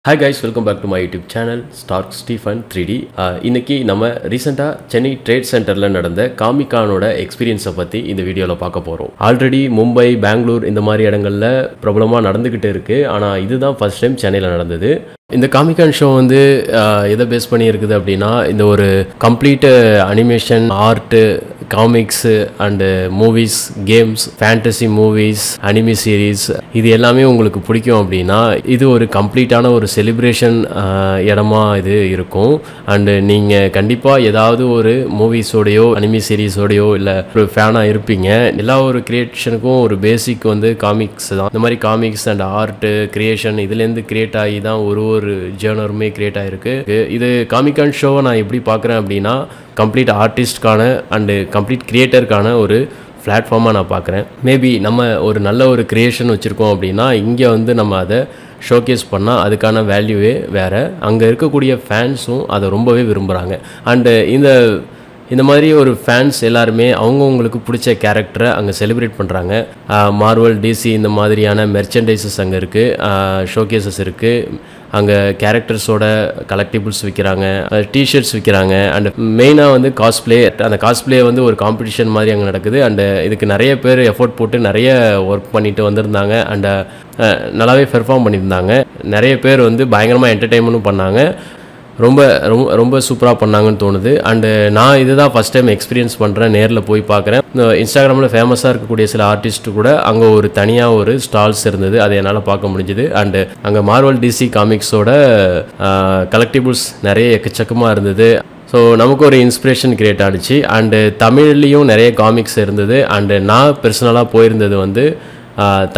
Hi guys, welcome back to my YouTube channel Stark Stephen 3D. இன்னைக்கு நம்ம ரீசெண்டா Chennai trade சென்டர்ல நடந்த காமிகானோட எக்ஸ்பீரியன்ஸை பத்தி இந்த வீடியோல பார்க்க போறோம். ஆல்ரெடி மும்பை, பெங்களூர் இந்த மாதிரி இடங்கள்ல பிரபலமா நடந்துகிட்டு இருக்கு. ஆனா இதுதான் ஃபர்ஸ்ட் டைம் சென்னையில நடந்தது. இந்த காமிகான் ஷோ வந்து எதை பேஸ் பண்ணி இருக்குது அப்படின்னா, இந்த ஒரு complete animation, art, comics and movies, games, fantasy movies, anime series இது எல்லாமே உங்களுக்கு பிடிக்கும் அப்படின்னா இது ஒரு கம்ப்ளீட்டான ஒரு செலிப்ரேஷன் இடமா இது இருக்கும். அண்டு நீங்கள் கண்டிப்பாக ஏதாவது ஒரு மூவிஸோடையோ அனிமி சீரீஸோடையோ இல்லை ஒரு ஃபேனாக இருப்பீங்க. எல்லா ஒரு கிரியேஷனுக்கும் ஒரு பேசிக் வந்து காமிக்ஸ் தான். இந்த மாதிரி காமிக்ஸ் அண்ட் ஆர்ட்டு கிரியேஷன் இதுலேருந்து கிரியேட் ஆகி தான் ஒரு ஜேர்னருமே கிரியேட் ஆகிருக்கு. இது காமிகான் ஷோவை நான் எப்படி பார்க்குறேன் அப்படின்னா, கம்ப்ளீட் ஆர்டிஸ்ட்கான அண்டு கம்ப்ளீட் கிரியேட்டருக்கான ஒரு பிளாட்ஃபார்மாக நான் பார்க்குறேன். மேபி நம்ம ஒரு நல்ல ஒரு கிரியேஷன் வச்சுருக்கோம் அப்படின்னா இங்கே வந்து நம்ம அதை ஷோகேஸ் பண்ணால் அதுக்கான வேல்யூவே வேறு. அங்கே இருக்கக்கூடிய ஃபேன்ஸும் அதை ரொம்பவே விரும்புகிறாங்க. அண்டு இந்த மாதிரி ஒரு ஃபேன்ஸ் எல்லாருமே அவங்கவுங்களுக்கு பிடிச்ச கேரக்டரை அங்கே செலிப்ரேட் பண்ணுறாங்க. மார்வல், டிசி இந்த மாதிரியான மெர்ச்சன்டைசஸ் அங்கே இருக்குது, ஷோகேசஸ் இருக்குது. அங்கே கேரக்டர்ஸோட கலெக்டிபிள்ஸ் விற்கிறாங்க, டிஷர்ட்ஸ் விற்கிறாங்க. அண்ட் மெயினாக வந்து காஸ்பிளே, அந்த காஸ்பிளே வந்து ஒரு காம்படிஷன் மாதிரி அங்கே நடக்குது. அண்டு இதுக்கு நிறைய பேர் எஃபோர்ட் போட்டு நிறைய ஒர்க் பண்ணிட்டு வந்திருந்தாங்க. அண்டு நல்லாவே பெர்ஃபார்ம் பண்ணியிருந்தாங்க. நிறைய பேர் வந்து பயங்கரமாக என்டர்டெயின்மெண்ட்டும் பண்ணாங்க. ரொம்ப ரொம்ப ரொம்ப சூப்பராக பண்ணாங்கன்னு தோணுது. அண்டு நான் இதுதான் ஃபஸ்ட் டைம் எக்ஸ்பீரியன்ஸ் பண்ணுறேன், நேரில் போய் பார்க்குறேன். இன்ஸ்டாகிராமில் ஃபேமஸாக இருக்கக்கூடிய சில ஆர்டிஸ்ட்டு கூட அங்கே ஒரு தனியாக ஒரு ஸ்டால்ஸ் இருந்தது, அதை என்னால் பார்க்க முடிஞ்சுது. அண்டு அங்கே மார்வல், டிசி காமிக்ஸோட கலெக்டிபிள்ஸ் நிறைய எக்கச்சக்கமாக இருந்தது. ஸோ நமக்கு ஒரு இன்ஸ்பிரேஷன் கிரியேட் ஆகிடுச்சு. அண்டு தமிழ்லேயும் நிறைய காமிக்ஸ் இருந்தது. அண்டு நான் பர்சனலாக போயிருந்தது வந்து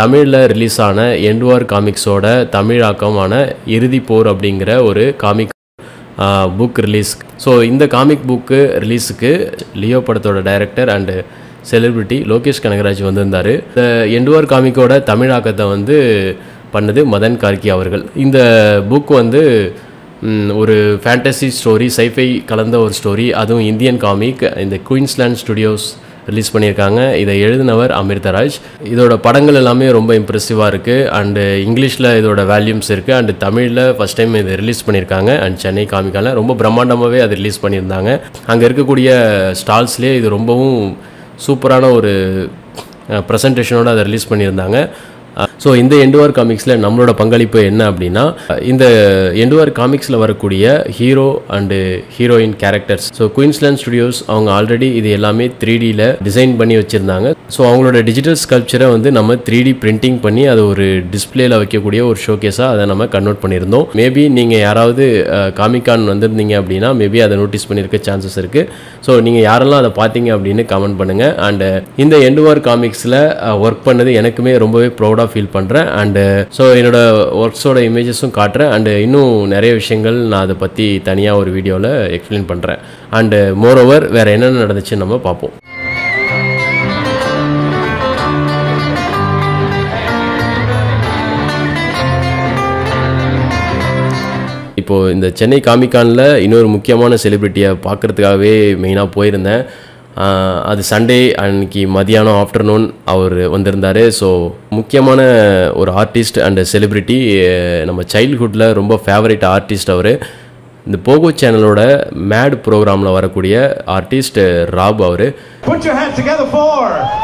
தமிழில் ரிலீஸ் ஆன எண்ட்வார் காமிக்ஸோட தமிழாக்கமான இறுதி போர் அப்படிங்கிற ஒரு காமிக் புக் ரிலீஸ். ஸோ இந்த காமிக் புக்கு ரிலீஸுக்கு லியோ படத்தோட director and celebrity Lokesh Kanagaraj வந்திருந்தார். இந்த எண்ட்வார் காமிக்கோட தமிழாக்கத்தை வந்து பண்ணது மதன் கார்கி அவர்கள். இந்த புக் வந்து ஒரு ஃபேண்டசி ஸ்டோரி, சைஃபை கலந்த ஒரு ஸ்டோரி, அதுவும் இந்தியன் காமிக். இந்த குயின்ஸ்லேண்ட் ஸ்டுடியோஸ் ரிலீஸ் பண்ணியிருக்காங்க. இதை எழுதினவர் அமிர்தராஜ். இதோட படங்கள் எல்லாமே ரொம்ப இம்ப்ரெசிவாக இருக்குது. அண்டு இங்கிலீஷில் இதோட வேல்யூம்ஸ் இருக்குது. அண்டு தமிழில் ஃபஸ்ட் டைம் இதை ரிலீஸ் பண்ணியிருக்காங்க. அண்ட் சென்னை காமிக்கால ரொம்ப பிரம்மாண்டமாகவே அது ரிலீஸ் பண்ணியிருந்தாங்க. அங்கே இருக்கக்கூடிய ஸ்டால்ஸ்லேயே இது ரொம்பவும் சூப்பரான ஒரு ப்ரெசன்டேஷனோடு அதை ரிலீஸ் பண்ணியிருந்தாங்க. ஸோ இந்த எண்ட்வார் காமிக்ஸில் நம்மளோட பங்களிப்பு என்ன அப்படின்னா, இந்த எண்ட்வார் காமிக்ஸில் வரக்கூடிய hero and heroine characters. So Queensland studios அவங்க ஆல்ரெடி இது எல்லாமே 3Dயில் டிசைன் பண்ணி வச்சுருந்தாங்க. ஸோ அவங்களோட டிஜிட்டல் ஸ்கல்ப்சரை வந்து நம்ம 3D பிரிண்டிங் பண்ணி அதை ஒரு டிஸ்பிளேயில் வைக்கக்கூடிய ஒரு ஷோகேஸாக அதை நம்ம கன்வெர்ட் பண்ணியிருந்தோம். மேபி நீங்கள் யாராவது காமிகான் வந்திருந்தீங்க அப்படின்னா மேபி அதை நோட்டீஸ் பண்ணியிருக்க சான்சஸ் இருக்குது. ஸோ நீங்கள் யாரெல்லாம் அதை பார்த்தீங்க அப்படின்னு கமெண்ட் பண்ணுங்கள். அண்டு இந்த எண்ட்வார் காமிக்ஸில் ஒர்க் பண்ணது எனக்குமே ரொம்பவே ப்ரௌடாக ஃபீல் பண்ணுறேன். அண்டு ஸோ என்னோட ஒர்க்ஸோட இமேஜஸும் காட்டுறேன். அண்டு இன்னும் நிறைய விஷயங்கள் நான் அதை பற்றி தனியாக ஒரு வீடியோவில் எக்ஸ்பிளைன் பண்ணுறேன். அண்டு மோரோவர் வேறு என்னென்ன நடந்துச்சுன்னு நம்ம பார்ப்போம். இப்போது இந்த சென்னை காமிகானில் இன்னொரு முக்கியமான செலிப்ரிட்டியை பார்க்குறதுக்காகவே மெயினாக போயிருந்தேன். அது சண்டே அன்னைக்கு மதியானம் ஆஃப்டர்நூன் அவர் வந்திருந்தார். ஸோ முக்கியமான ஒரு ஆர்டிஸ்ட் அண்ட் செலிப்ரிட்டி, நம்ம சைல்ட்ஹுட்டில் ரொம்ப ஃபேவரட் ஆர்டிஸ்ட் அவர். இந்த போகோ சேனலோட மேட் ப்ரோக்ராமில் வரக்கூடிய ஆர்டிஸ்ட் ராப் அவர். Put your hands together for,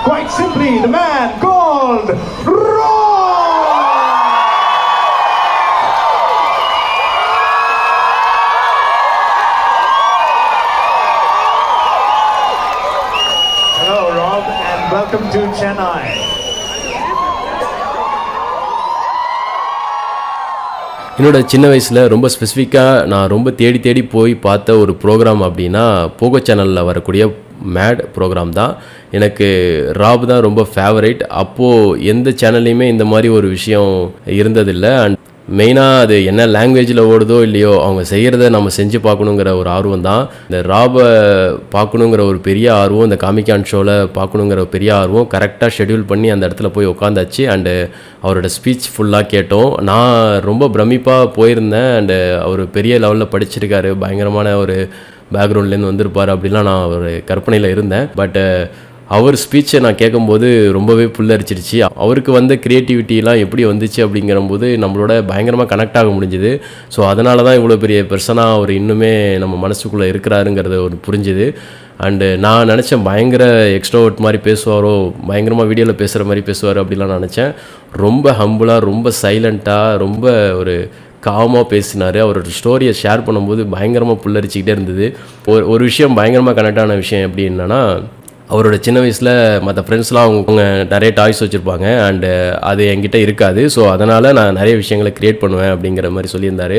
quite simply, the man called Rob. Hello Rob and welcome to Chennai. என்னோட சின்ன வயசில் ரொம்ப ஸ்பெசிஃபிக்காக நான் ரொம்ப தேடி போய் பார்த்த ஒரு ப்ரோக்ராம் அப்படின்னா போகோ சேனலில் வரக்கூடிய மேட் ப்ரோக்ராம் தான். எனக்கு ராப் தான் ரொம்ப ஃபேவரட். அப்போது எந்த சேனல்லையுமே இந்த மாதிரி ஒரு விஷயம் இருந்ததில்லை. அண்ட் மெயினாக அது என்ன லாங்குவேஜில் ஓடுதோ இல்லையோ அவங்க செய்கிறத நம்ம செஞ்சு பார்க்கணுங்கிற ஒரு ஆர்வம் தான். இந்த ராபை பார்க்கணுங்கிற ஒரு பெரிய ஆர்வம், இந்த காமிகான் ஷோவில் பார்க்கணுங்கிற ஒரு பெரிய ஆர்வம் கரெக்டாக ஷெட்யூல் பண்ணி அந்த இடத்துல போய் உட்காந்தாச்சு. அண்டு அவரோட ஸ்பீச் ஃபுல்லாக கேட்டோம். நான் ரொம்ப பிரமிப்பாக போயிருந்தேன். அண்டு அவர் பெரிய லெவலில் படிச்சிருக்காரு, பயங்கரமான ஒரு பேக்ரவுண்ட்லேருந்து வந்திருப்பார் அப்படிலாம் நான் ஒரு கற்பனையில் இருந்தேன். பட் அவர் ஸ்பீச்சை நான் கேட்கும்போது ரொம்பவே புல்லரிச்சிருச்சு. அவருக்கு வந்த கிரியேட்டிவிட்டிலாம் எப்படி வந்துச்சு அப்படிங்கிறபோது நம்மளோட பயங்கரமாக கனெக்ட் ஆக முடிஞ்சுது. ஸோ அதனால தான் இவ்வளோ பெரிய பெர்சனாக அவர் இன்னுமே நம்ம மனசுக்குள்ளே இருக்கிறாருங்கிறது ஒரு புரிஞ்சுது. அண்டு நான் நினச்சேன் பயங்கர எக்ஸ்ட்ரோவர்ட் மாதிரி பேசுவாரோ, பயங்கரமாக வீடியோவில் பேசுகிற மாதிரி பேசுவார் அப்படிலாம் நினச்சேன். ரொம்ப ஹம்புளாக, ரொம்ப சைலண்ட்டாக, ரொம்ப ஒரு காமாக பேசினார். அவரோட ஸ்டோரியை ஷேர் பண்ணும்போது பயங்கரமாக புல்லரிச்சிக்கிட்டே இருந்தது. ஒரு விஷயம் பயங்கரமாக கனெக்டான விஷயம் எப்படி என்னன்னா, அவரோட சின்ன வயசில் மற்ற ஃப்ரெண்ட்ஸ்லாம் அவங்க நிறைய டாய்ஸ் வச்சுருப்பாங்க அண்டு அது என்கிட்ட இருக்காது. ஸோ அதனால் நான் நிறைய விஷயங்களை க்ரியேட் பண்ணுவேன் அப்படிங்கிற மாதிரி சொல்லியிருந்தார்.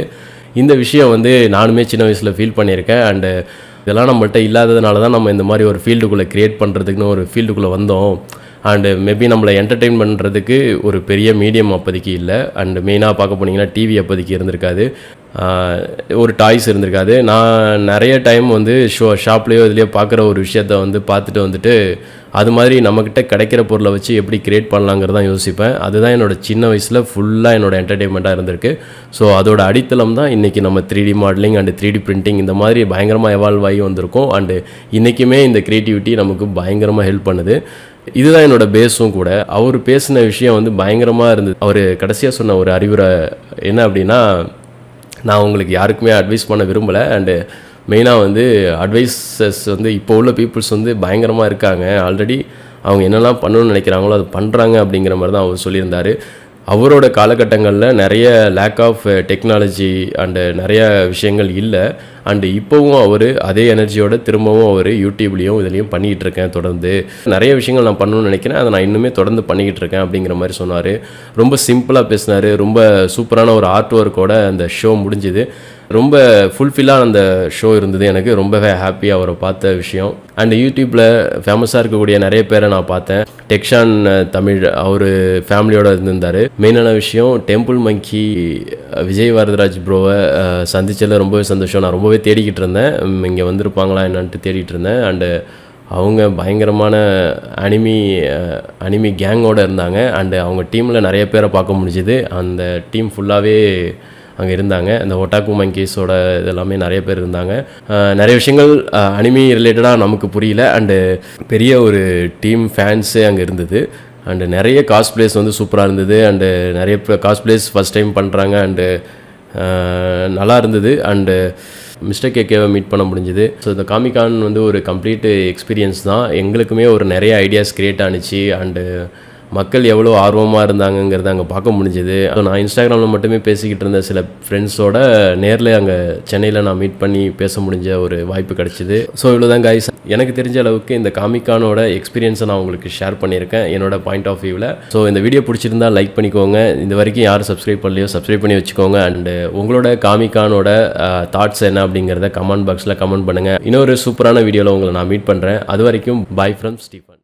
இந்த விஷயம் வந்து நானுமே சின்ன வயசில் ஃபீல் பண்ணியிருக்கேன். அண்டு இதெல்லாம் நம்மள்கிட்ட இல்லாததுனால தான் நம்ம இந்த மாதிரி ஒரு ஃபீல்டுக்குள்ளே க்ரியேட் பண்ணுறதுக்குன்னு ஒரு ஃபீல்டுக்குள்ளே வந்தோம். அண்டு மேபி நம்மளை என்டர்டெயின் பண்ணுறதுக்கு ஒரு பெரிய மீடியம் அப்போதைக்கு இல்லை. அண்டு மெயினாக பார்க்க போனீங்கன்னா டிவி அப்போதைக்கு இருந்திருக்காது, ஒரு டாய்ஸ் இருந்திருக்காது. நான் நிறைய டைம் வந்து ஷாப்லேயோ இதுலேயோ பார்க்குற ஒரு விஷயத்த வந்து பார்த்துட்டு வந்துட்டு அது மாதிரி நம்மக்கிட்ட கிடைக்கிற பொருளை வச்சு எப்படி க்ரியேட் பண்ணலாங்கிறதான் யோசிப்பேன். அதுதான் என்னோடய சின்ன வயசில் ஃபுல்லாக என்னோடய என்டர்டெயின்மெண்ட்டாக இருந்திருக்கு. ஸோ அதோட அடித்தளம் தான் இன்றைக்கி நம்ம 3D modelling and 3D printing இந்த மாதிரி பயங்கரமாக எவால்வ் ஆகி வந்திருக்கோம். அண்டு இன்றைக்குமே இந்த க்ரியேட்டிவிட்டி நமக்கு பயங்கரமாக ஹெல்ப் பண்ணுது. இதுதான் என்னோடய பேஸும் கூட. அவர் பேசின விஷயம் வந்து பயங்கரமாக இருந்தது. அவர் கடைசியாக சொன்ன ஒரு அறிவுரை என்ன அப்படின்னா, நான் உங்களுக்கு யாருக்குமே அட்வைஸ் பண்ண விரும்பலை. அண்டு மெயினாக வந்து அட்வைசஸ் வந்து இப்போ உள்ள பீப்புள்ஸ் வந்து பயங்கரமாக இருக்காங்க. ஆல்ரெடி அவங்க என்னெல்லாம் பண்ணணும்னு நினைக்கிறாங்களோ அது பண்ணுறாங்க அப்படிங்கிற மாதிரி தான் அவர் சொல்லியிருந்தார். அவரோட காலகட்டங்களில் நிறைய லேக் ஆஃப் டெக்னாலஜி அண்டு நிறைய விஷயங்கள் இல்லை. அண்டு இப்போவும் அவர் அதே எனர்ஜியோட திரும்பவும் அவர் யூடியூப்லேயும் இதுலேயும் பண்ணிக்கிட்டு இருக்கேன். தொடர்ந்து நிறைய விஷயங்கள் நான் பண்ணணும்னு நினைக்கிறேன், அதை நான் இன்னுமே தொடர்ந்து பண்ணிக்கிட்டு இருக்கேன் அப்படிங்கிற மாதிரி சொன்னார். ரொம்ப சிம்பிளாக பேசினார். ரொம்ப சூப்பரான ஒரு ஆர்ட் ஒர்க்கோட அந்த ஷோ முடிஞ்சுது. ரொம்ப ஃபுல்ஃபில்லாக அந்த ஷோ இருந்தது. எனக்கு ரொம்பவே ஹாப்பியாக அவரை பார்த்த விஷயம். அண்ட் யூடியூப்பில் ஃபேமஸாக இருக்கக்கூடிய நிறைய பேரை நான் பார்த்தேன். டெக்ஷான் தமிழ் அவர் ஃபேமிலியோடு இருந்திருந்தார். மெயினான விஷயம் டெம்பிள் மங்கி விஜய் வரதராஜ் ப்ரோவை சந்திச்சதில் ரொம்பவே சந்தோஷம். நான் ரொம்பவே தேடிக்கிட்டு இருந்தேன், இங்கே வந்திருப்பாங்களா என்னன்ட்டு தேடிட்டு இருந்தேன். அண்டு அவங்க பயங்கரமான அனிமி கேங்கோடு இருந்தாங்க. அண்டு அவங்க டீமில் நிறைய பேரை பார்க்க முடிஞ்சுது. அந்த டீம் ஃபுல்லாகவே அங்கே இருந்தாங்க. அந்த ஒட்டாக்கு மங்கீஸோட இதெல்லாமே நிறைய பேர் இருந்தாங்க. நிறைய விஷயங்கள் அனிமி ரிலேட்டடாக நமக்கு புரியல. அண்டு பெரிய ஒரு டீம் ஃபேன்ஸே அங்கே இருந்தது. அண்டு நிறைய காஸ்பிளேஸ் வந்து சூப்பராக இருந்தது. அண்டு நிறைய காஸ்பிளேஸ் ஃபஸ்ட் டைம் பண்ணுறாங்க. அண்டு நல்லா இருந்தது. அண்டு மிஸ்டர் கேக்கேவை மீட் பண்ண முடிஞ்சுது. ஸோ இந்த காமிகான் வந்து ஒரு கம்ப்ளீட் எக்ஸ்பீரியன்ஸ் தான். எங்களுக்குமே ஒரு நிறைய ஐடியாஸ் க்ரியேட் ஆனிச்சு. அண்டு மக்கள் எவ்வளோ ஆர்வமாக இருந்தாங்கங்கிறத அங்கே பார்க்க முடிஞ்சுது. நான் இன்ஸ்டாகிராமில் மட்டுமே பேசிக்கிட்டு இருந்த சில ஃப்ரெண்ட்ஸோட நேரில் அங்கே சென்னையில் நான் மீட் பண்ணி பேச முடிஞ்ச ஒரு வாய்ப்பு கிடச்சிது. ஸோ இவ்வளோதான் கைஸ். எனக்கு தெரிஞ்ச அளவுக்கு இந்த காமிகானோட எக்ஸ்பீரியன்ஸை நான் உங்களுக்கு ஷேர் பண்ணியிருக்கேன் என்னோட பாயிண்ட் ஆஃப் வியூவில். ஸோ இந்த வீடியோ பிடிச்சிருந்தா லைக் பண்ணிக்கோங்க. இந்த வரைக்கும் யாரும் சப்ஸ்கிரைப் பண்ணலையோ சப்ஸ்கிரைப் பண்ணி வச்சுக்கோங்க. அண்டு உங்களோட காமிகானோட தாட்ஸ் என்ன அப்படிங்கிறத கமெண்ட் பாக்ஸில் கமெண்ட் பண்ணுங்கள். இன்னொரு சூப்பரான வீடியோவில் உங்களை நான் மீட் பண்ணுறேன். அது வரைக்கும் பாய் ஃப்ரம் ஸ்டீஃபன்.